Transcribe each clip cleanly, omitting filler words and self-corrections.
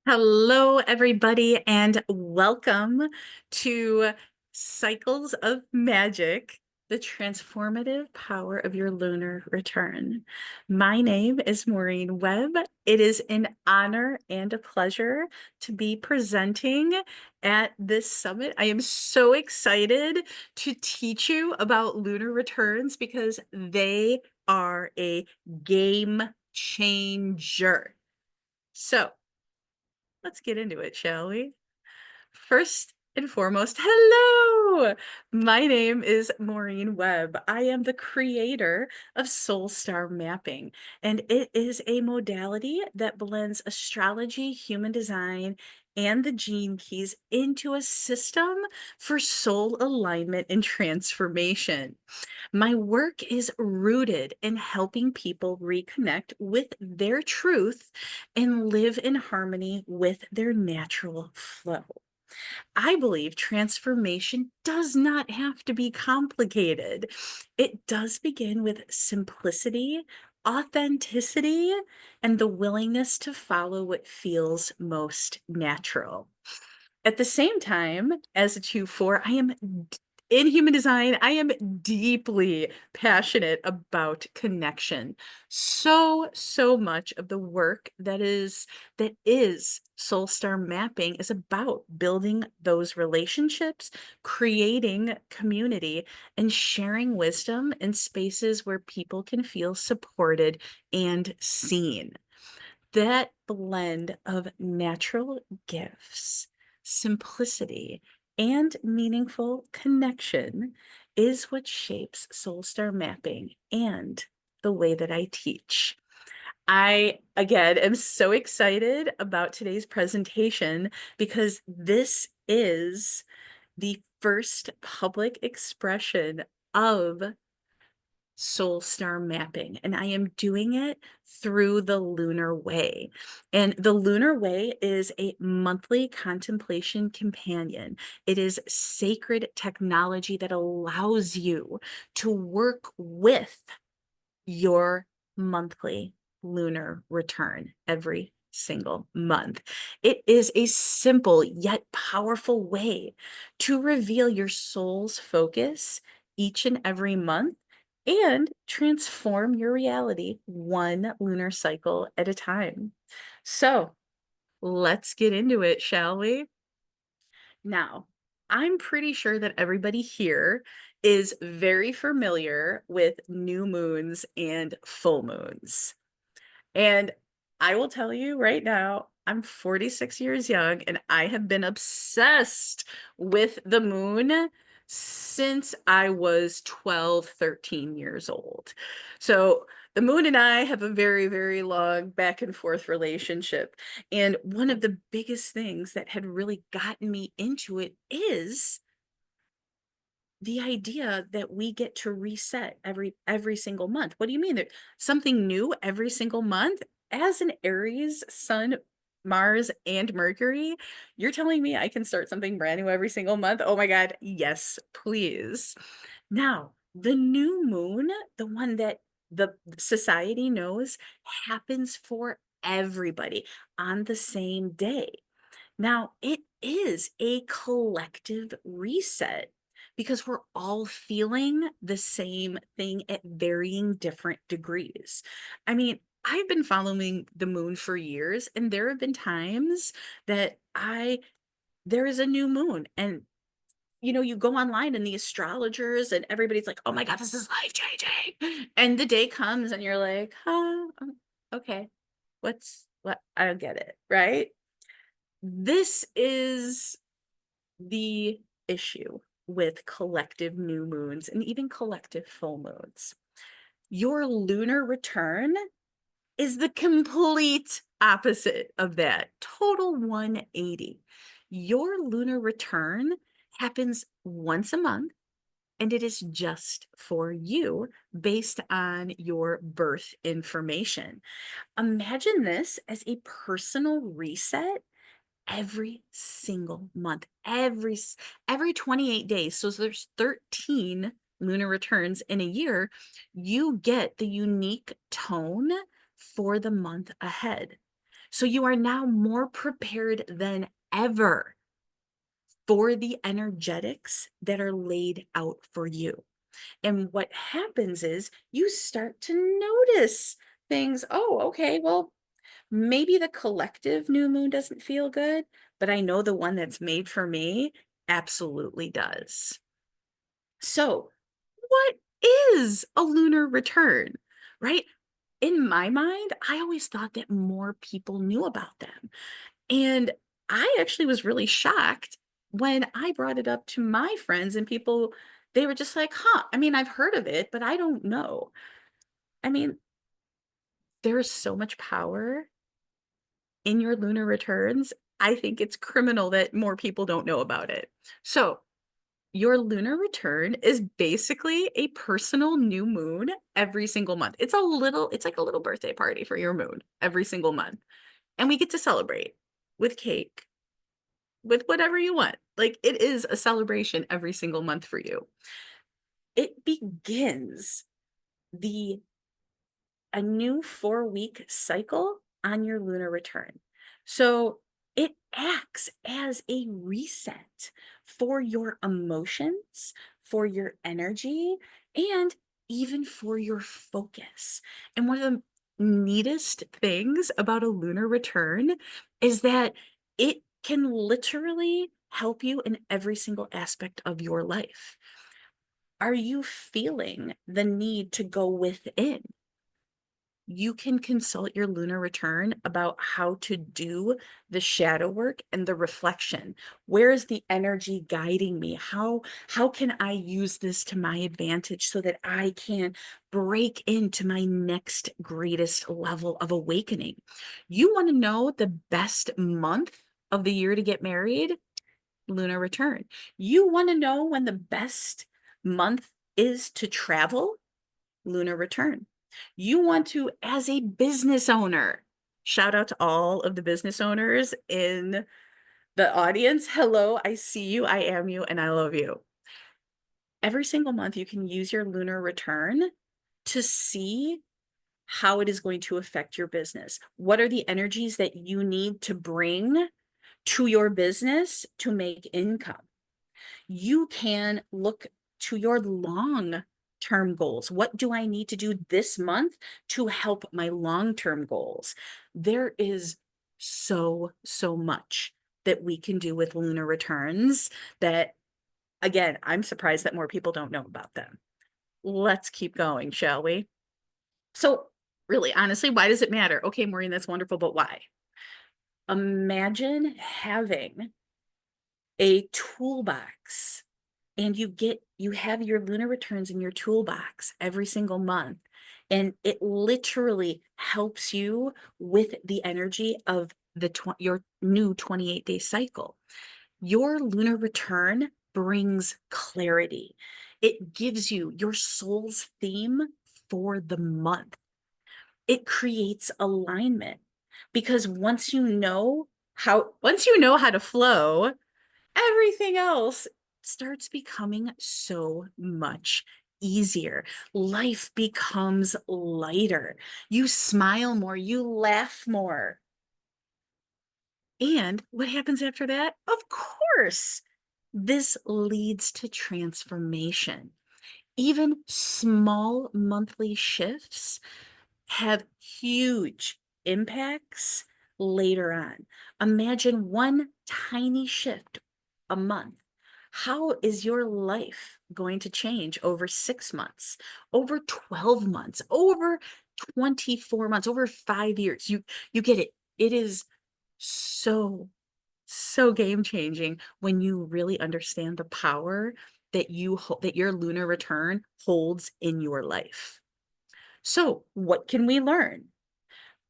Hello, everybody, and welcome to Cycles of Magic, the transformative power of your lunar return. My name is Maureen Webb. It is an honor and a pleasure to be presenting at this summit. I am so excited to teach you about lunar returns because they are a game changer. So, let's get into it, shall we? First and foremost, hello! My name is Maureen Webb. I am the creator of Soul Star Mapping, and it is a modality that blends astrology, human design, and the gene keys into a system for soul alignment and transformation. My work is rooted in helping people reconnect with their truth and live in harmony with their natural flow. I believe transformation does not have to be complicated. It does begin with simplicity, authenticity, and the willingness to follow what feels most natural. At the same time, as a 2-4, in human design, I am deeply passionate about connection. So much of the work that is Soul Star Mapping is about building those relationships, creating community, and sharing wisdom in spaces where people can feel supported and seen. That blend of natural gifts, simplicity, and meaningful connection is what shapes Soul Star Mapping and the way that I teach. I, again, am so excited about today's presentation because this is the first public expression of soul star mapping, and I am doing it through the Lunar Way. And the Lunar Way is a monthly contemplation companion. It is sacred technology that allows you to work with your monthly lunar return every single month. It is a simple yet powerful way to reveal your soul's focus each and every month and transform your reality one lunar cycle at a time. So let's get into it, shall we? Now, I'm pretty sure that everybody here is very familiar with new moons and full moons. And I will tell you right now, I'm 46 years young and I have been obsessed with the moon since I was 12, 13 years old. So the moon and I have a very long back and forth relationship. And one of the biggest things that had really gotten me into it is the idea that we get to reset every single month. What do you mean? That something new every single month? As an Aries, Sun, Mars, and Mercury, you're telling me I can start something brand new every single month? Oh my God, yes, please. Now, the new moon, the one that the society knows, happens for everybody on the same day. Now, it is a collective reset because we're all feeling the same thing at varying different degrees. I mean, I've been following the moon for years, and there have been times that there is a new moon, and you go online and the astrologers and everybody's like, oh my God, this is life changing. And the day comes and you're like, okay, what? I don't get it, right? This is the issue with collective new moons and even collective full moons. Your lunar return is the complete opposite of that. Total 180. Your lunar return happens once a month and it is just for you based on your birth information. Imagine this as a personal reset every single month, every 28 days. So there's 13 lunar returns in a year. You get the unique tone for the month ahead. So you are now more prepared than ever for the energetics that are laid out for you. And what happens is you start to notice things. Oh, okay, well, maybe the collective new moon doesn't feel good, but I know the one that's made for me absolutely does. So, what is a lunar return, right? In my mind, I always thought that more people knew about them. And I actually was really shocked when I brought it up to my friends and people, they were just like, huh, I mean, I've heard of it, but I don't know. I mean, there is so much power in your lunar returns. I think it's criminal that more people don't know about it. So, your lunar return is basically a personal new moon every single month. It's like a little birthday party for your moon every single month. And we get to celebrate with cake, with whatever you want. Like it is a celebration every single month for you. It begins the a new 4-week cycle on your lunar return. So it acts as a reset for your emotions, for your energy, and even for your focus. And one of the neatest things about a lunar return is that it can literally help you in every single aspect of your life. Are you feeling the need to go within? You can consult your lunar return about how to do the shadow work and the reflection. Where is the energy guiding me? How can I use this to my advantage so that I can break into my next greatest level of awakening? You want to know the best month of the year to get married? Lunar return. You want to know when the best month is to travel? Lunar return. You want to, as a business owner, shout out to all of the business owners in the audience. Hello, I see you, I am you, and I love you. Every single month, you can use your lunar return to see how it is going to affect your business. What are the energies that you need to bring to your business to make income? You can look to your long-term goals. What do I need to do this month to help my long-term goals? There is so much that we can do with lunar returns that, again, I'm surprised that more people don't know about them. Let's keep going, shall we? So, really, honestly, why does it matter? Okay, Maureen, that's wonderful, but why? Imagine having a toolbox and you have your lunar returns in your toolbox every single month, and it literally helps you with the energy of your new 28-day cycle. Your lunar return brings clarity. It gives you your soul's theme for the month. It creates alignment because once you know how to flow, everything else starts becoming so much easier. Life becomes lighter. You smile more, you laugh more. And what happens after that? Of course, this leads to transformation. Even small monthly shifts have huge impacts later on. Imagine one tiny shift a month. How is your life going to change over 6 months, over 12 months, over 24 months, over 5 years? You get it. It is so game changing when you really understand the power that that your lunar return holds in your life. So, what can we learn?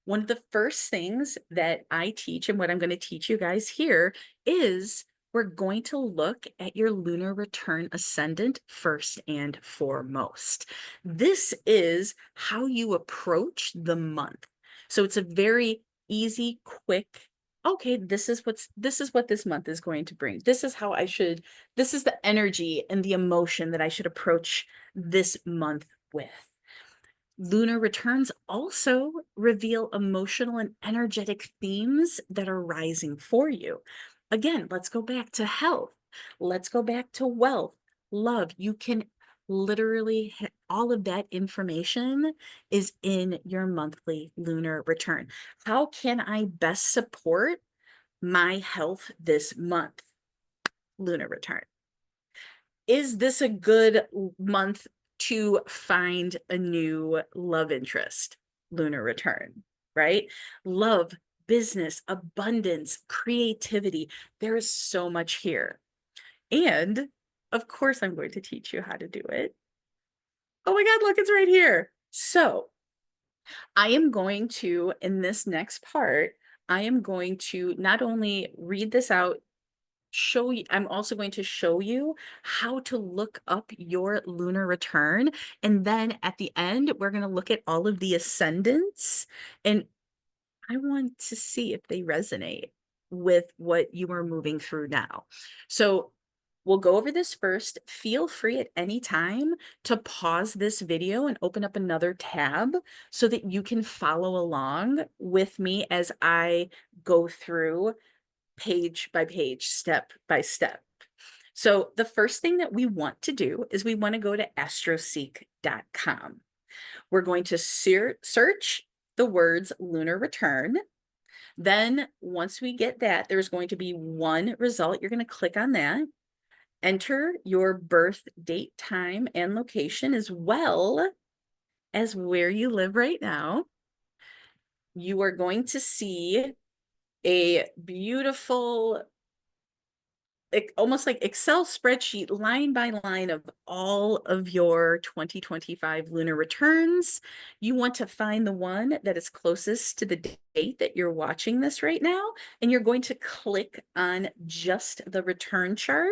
One of the first things that I teach and what I'm going to teach you guys here is we're going to look at your lunar return ascendant first and foremost. This is how you approach the month. So it's a very easy, quick, okay, this is what this month is going to bring. This is the energy and the emotion that I should approach this month with. Lunar returns also reveal emotional and energetic themes that are rising for you. Again, let's go back to health. Let's go back to wealth, love. You can literally, all of that information is in your monthly lunar return. How can I best support my health this month? Lunar return. Is this a good month to find a new love interest? Lunar return, right? Love, business, abundance, creativity. There is so much here. And of course, I'm going to teach you how to do it. Oh my God, look, it's right here. So I am going to, in this next part, I am going to not only read this out, show you, I'm also going to show you how to look up your lunar return. And then at the end, we're going to look at all of the ascendants. And I want to see if they resonate with what you are moving through now. So we'll go over this first. Feel free at any time to pause this video and open up another tab so that you can follow along with me as I go through page by page, step by step. So the first thing that we want to do is we want to go to astroseek.com. We're going to search the words lunar return. Then once we get that, there's going to be one result. You're going to click on that. Enter your birth date, time, and location, as well as where you live right now. You are going to see a beautiful, almost like Excel spreadsheet, line by line, of all of your 2025 lunar returns. You want to find the one that is closest to the date that you're watching this right now, and you're going to click on just the return chart.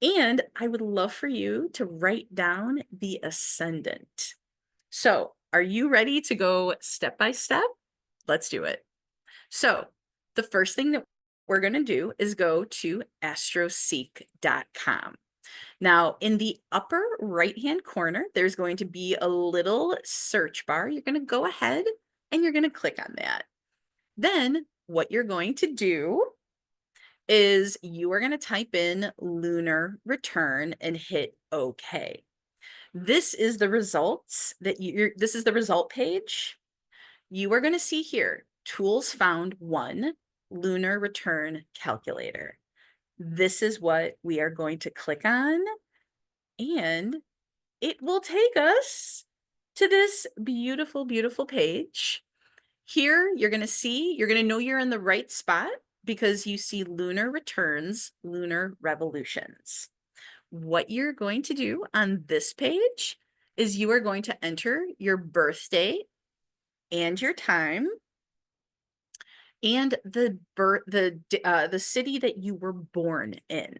And I would love for you to write down the ascendant. So, are you ready to go step by step? Let's do it. So, the first thing that we're going to do is go to astroseek.com. Now, in the upper right-hand corner, there's going to be a little search bar. You're going to go ahead and you're going to click on that. Then what you're going to do is you are going to type in lunar return and hit OK. This is the results that this is the result page. You are going to see here, tools found 1, lunar return calculator. This is what we are going to click on, and it will take us to this beautiful, beautiful page. Here, you're going to know you're in the right spot because you see lunar returns, lunar revolutions. What you're going to do on this page is you are going to enter your birthday and your time and the city that you were born in.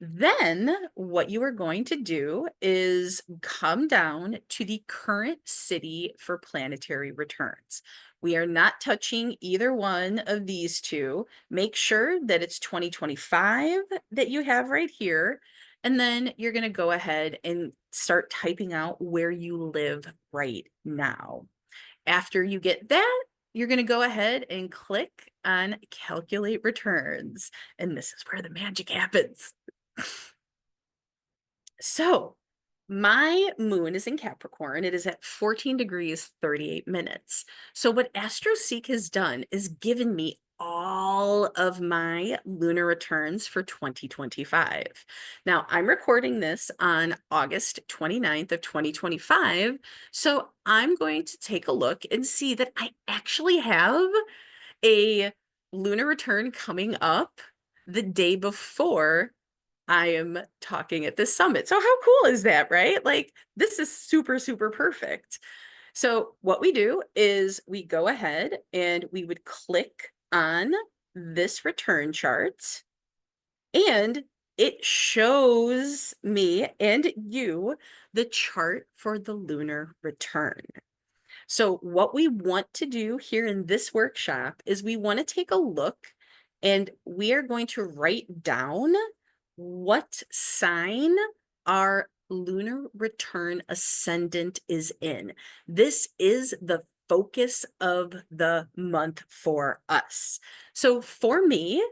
Then what you are going to do is come down to the current city for planetary returns. We are not touching either one of these two. Make sure that it's 2025 that you have right here. And then you're going to go ahead and start typing out where you live right now. After you get that, you're going to go ahead and click on calculate returns. And this is where the magic happens. So my moon is in Capricorn. It is at 14 degrees, 38 minutes. So what AstroSeek has done is given me all of my lunar returns for 2025. Now, I'm recording this on August 29th of 2025. So I'm going to take a look and see that I actually have a lunar return coming up the day before I am talking at this summit. So how cool is that, right? Like, this is super, super perfect. So what we do is we go ahead and we would click on this return chart, and it shows me and you the chart for the lunar return. So what we want to do here in this workshop is we want to take a look, and we are going to write down what sign our lunar return ascendant is in. This is the focus of the month for us. So for me,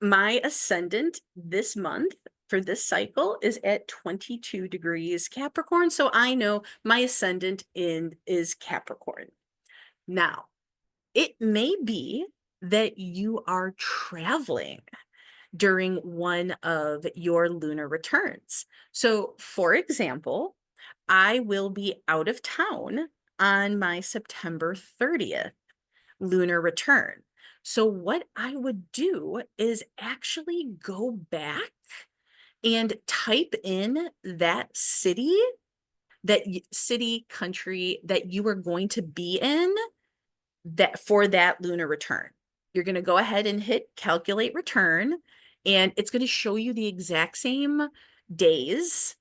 my ascendant this month for this cycle is at 22 degrees Capricorn. So I know my ascendant is Capricorn. Now, it may be that you are traveling during one of your lunar returns. So, for example, I will be out of town on my September 30th lunar return. So, what I would do is actually go back and type in that city, city, country that you are going to be in that for that lunar return. You're going to go ahead and hit calculate return, and it's going to show you the exact same days.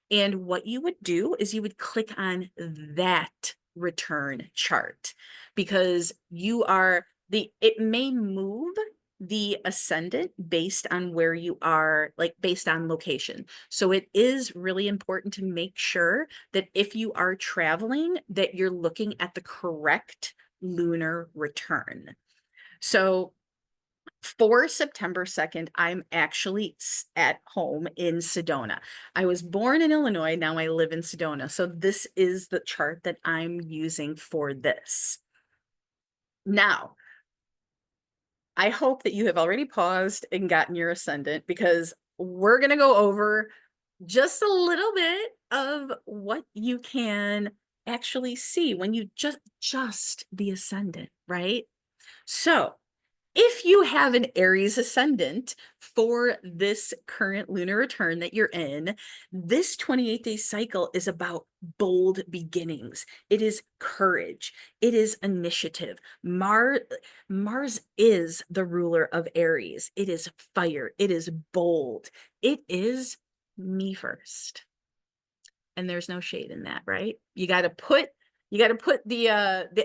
And what you would do is you would click on that return chart because it may move the ascendant based on where you are, like based on location. So it is really important to make sure that if you are traveling, that you're looking at the correct lunar return. So for September 2nd, I'm actually at home in Sedona. I was born in Illinois, now I live in Sedona. So this is the chart that I'm using for this. Now, I hope that you have already paused and gotten your ascendant because we're going to go over just a little bit of what you can actually see when you just the ascendant, right? So if you have an Aries ascendant for this current lunar return that you're in, this 28-day cycle is about bold beginnings. It is courage. It is initiative. Mars is the ruler of Aries. It is fire. It is bold. It is me first. And there's no shade in that, right? You got to put the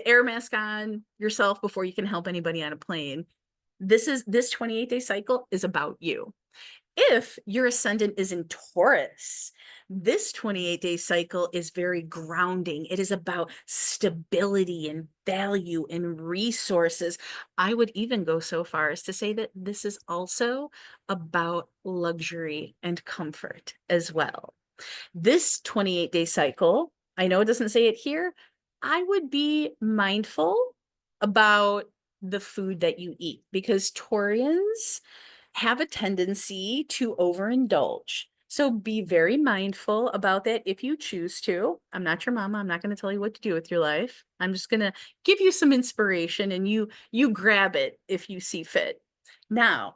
air mask on yourself before you can help anybody on a plane. This 28-day cycle is about you. If your ascendant is in Taurus, this 28-day cycle is very grounding. It is about stability and value and resources. I would even go so far as to say that this is also about luxury and comfort as well. This 28-day cycle, I know it doesn't say it here, I would be mindful about the food that you eat because Taurians have a tendency to overindulge. So be very mindful about that if you choose to. I'm not your mama. I'm not going to tell you what to do with your life. I'm just going to give you some inspiration and you grab it if you see fit. Now,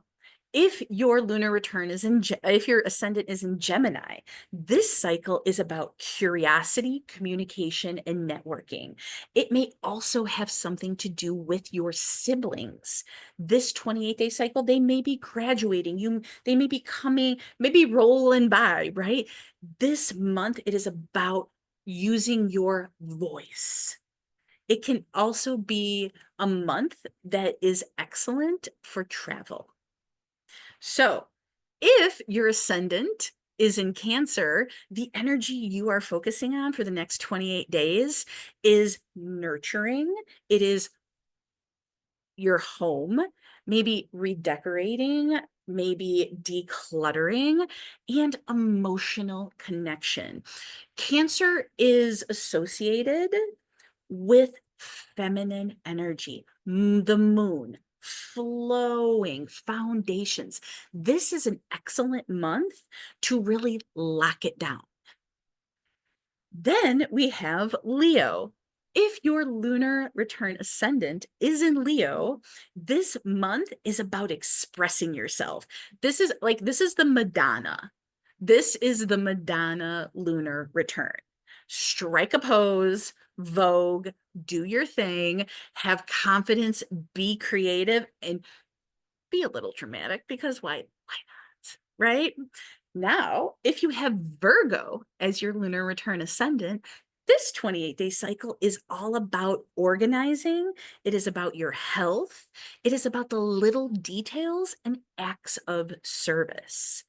if your lunar return is if your ascendant is in Gemini, this cycle is about curiosity, communication, and networking. It may also have something to do with your siblings. This 28-day cycle, they may be graduating. They may be maybe rolling by, right? This month, it is about using your voice. It can also be a month that is excellent for travel. So if your ascendant is in Cancer, the energy you are focusing on for the next 28 days is nurturing. It is your home, maybe redecorating, maybe decluttering, and emotional connection. Cancer is associated with feminine energy, the moon, flowing foundations. This is an excellent month to really lock it down. Then we have Leo. If your lunar return ascendant is in Leo, this month is about expressing yourself. This is the Madonna. This is the Madonna lunar return. Strike a pose, vogue, do your thing, have confidence, be creative, and be a little dramatic because why not, right? Now, if you have Virgo as your lunar return ascendant, this 28-day cycle is all about organizing. It is about your health. It is about the little details and acts of service.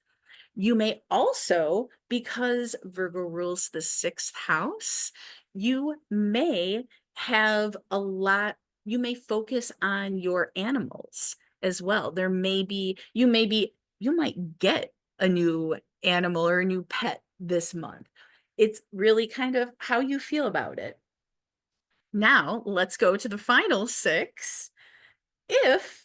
You may also, because Virgo rules the sixth house, you may have a lot, you may focus on your animals as well. There may be, you might get a new animal or a new pet this month. It's really kind of how you feel about it. Now, let's go to the final six. If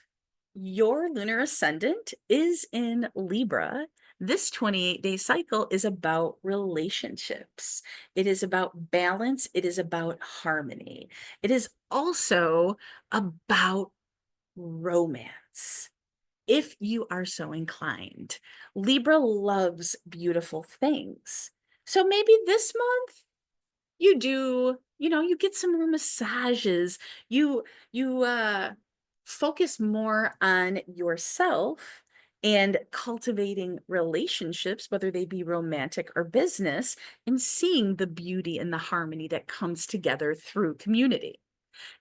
your lunar ascendant is in Libra, this 28-day cycle is about relationships. It is about balance. It is about harmony. It is also about romance, if you are so inclined. Libra loves beautiful things. So maybe this month you do, you get some more massages, you focus more on yourself and cultivating relationships, whether they be romantic or business, and seeing the beauty and the harmony that comes together through community.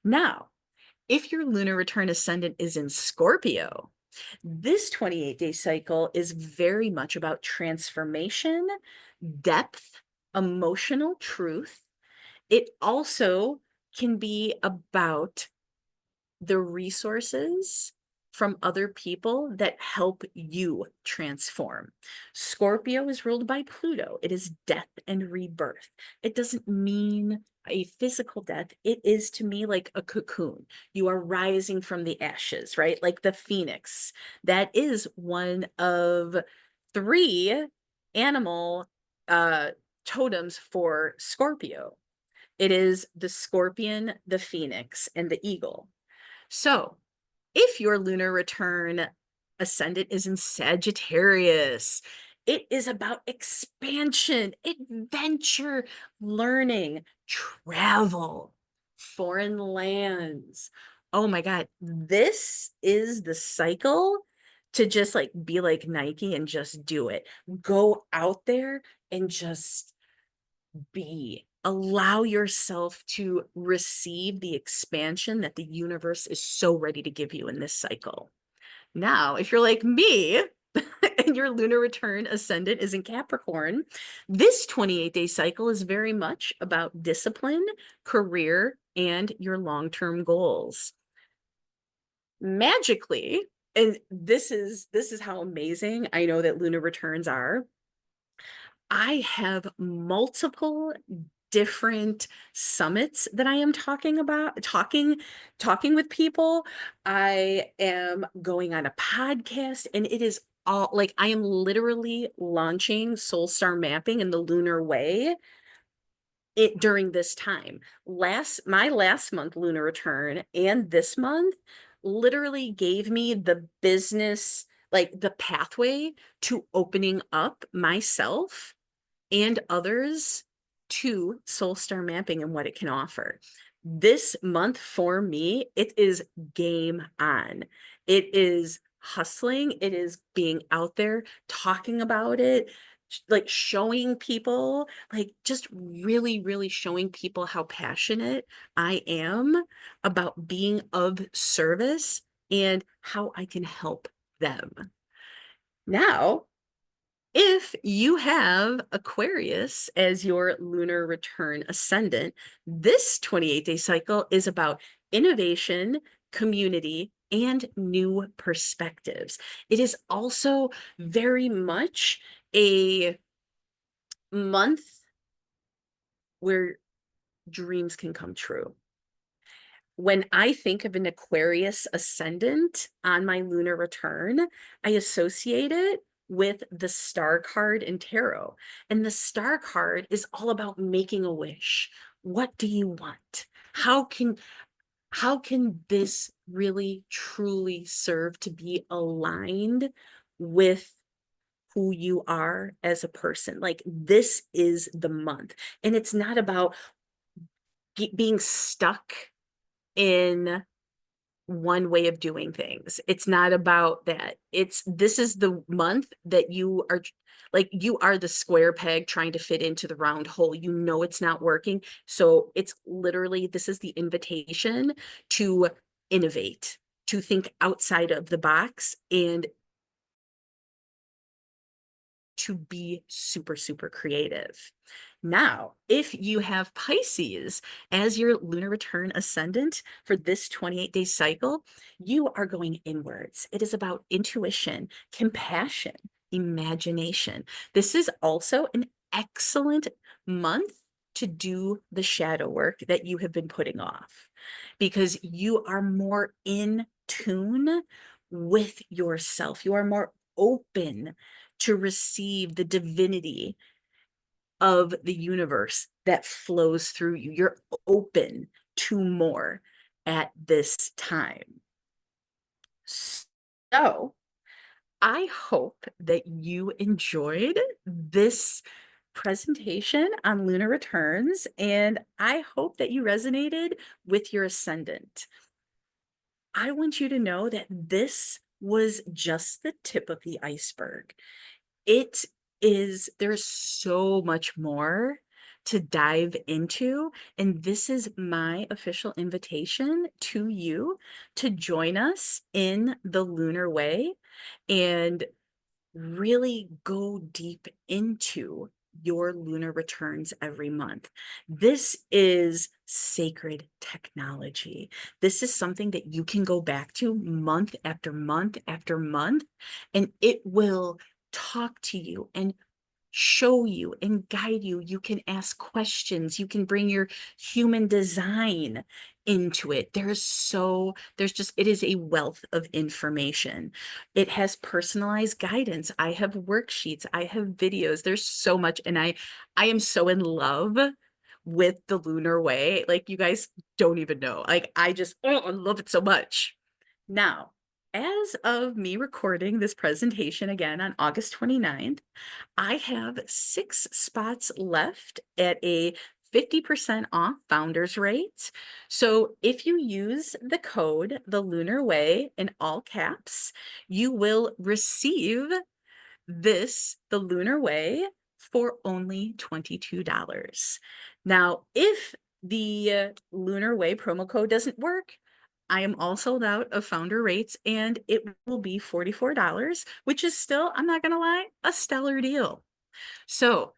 Now, if your lunar return ascendant is in Scorpio, this 28-day cycle is very much about transformation, depth, emotional truth. It also can be about the resources from other people that help you transform. Scorpio is ruled by Pluto. It is death and rebirth. It doesn't mean a physical death. It is, to me, like a cocoon. You are rising from the ashes, right? Like the phoenix. That is one of three animal totems for Scorpio. It is the scorpion, the phoenix, and the eagle. So if your lunar return ascendant is in Sagittarius, it is about expansion, adventure, learning, travel, foreign lands. Oh my God, this is the cycle to just like be like Nike and just do it. Go out there and just be. Allow yourself to receive the expansion that the universe is so ready to give you in this cycle. Now, if you're like me and your lunar return ascendant is in Capricorn, this 28-day cycle is very much about discipline, career, and your long-term goals. Magically, and this is how amazing I know that lunar returns are. I have multiple different summits that I am talking about, talking with people. I am going on a podcast, and it is all like I am literally launching soul star mapping in the Lunar Way it during this time. My last month lunar return and this month literally gave me the business, like the pathway to opening up myself and others to soul star mapping and what it can offer. This month for me, it is game on. It is hustling. It is being out there, talking about it, like showing people, like just really, really showing people how passionate I am about being of service and how I can help them. Now, if you have Aquarius as your lunar return ascendant, this 28-day cycle is about innovation, community, and new perspectives. It is also very much a month where dreams can come true. When I think of an Aquarius ascendant on my lunar return, I associate it with the star card in tarot. And the star card is all about making a wish. What do you want? How can this really truly serve to be aligned with who you are as a person? Like this is the month. And it's not about being stuck in one way of doing things. It's not about that. This is the month that you are like you are the square peg trying to fit into the round hole. You know it's not working. So it's literally this is the invitation to innovate, to think outside of the box and to be super, super creative. Now, if you have Pisces as your lunar return ascendant for this 28-day cycle, you are going inwards. It is about intuition, compassion, imagination. This is also an excellent month to do the shadow work that you have been putting off because you are more in tune with yourself. You are more open to receive the divinity of the universe that flows through you. You're open to more at this time. So, I hope that you enjoyed this presentation on lunar returns, and I hope that you resonated with your ascendant. I want you to know that this was just the tip of the iceberg. It is, there's so much more to dive into. And this is my official invitation to you to join us in the Lunar Way and really go deep into your lunar returns every month. This is sacred technology. This is something that you can go back to month after month after month, and it will talk to you and show you and guide you. You can ask questions. You can bring your human design into it. There's just, it is a wealth of information. It has personalized guidance. I have worksheets. I have videos. There's so much. And I am so in love with the Lunar Way. Like, you guys don't even know. Like, I love it so much. Now, as of me recording this presentation again on August 29th, I have 6 spots left at a 50% off founders rate. So if you use the code, the Lunar Way, in all caps, you will receive the Lunar Way, for only $22. Now, if the Lunar Way promo code doesn't work, I am all sold out of founder rates, and it will be $44, which is still, I'm not going to lie, a stellar deal. So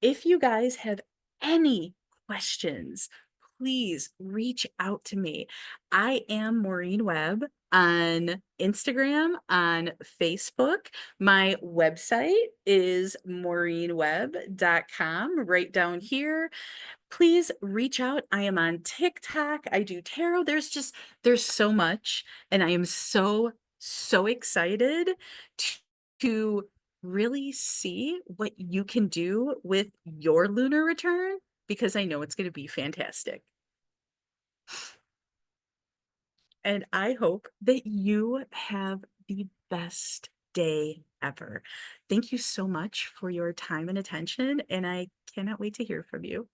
if you guys have any questions, please reach out to me. I am Maureen Webb on Instagram, on Facebook. My website is maureenwebb.com, right down here. Please reach out. I am on TikTok. I do tarot. There's so much. And I am so, so excited to really see what you can do with your lunar return, because I know it's going to be fantastic. And I hope that you have the best day ever. Thank you so much for your time and attention, and I cannot wait to hear from you.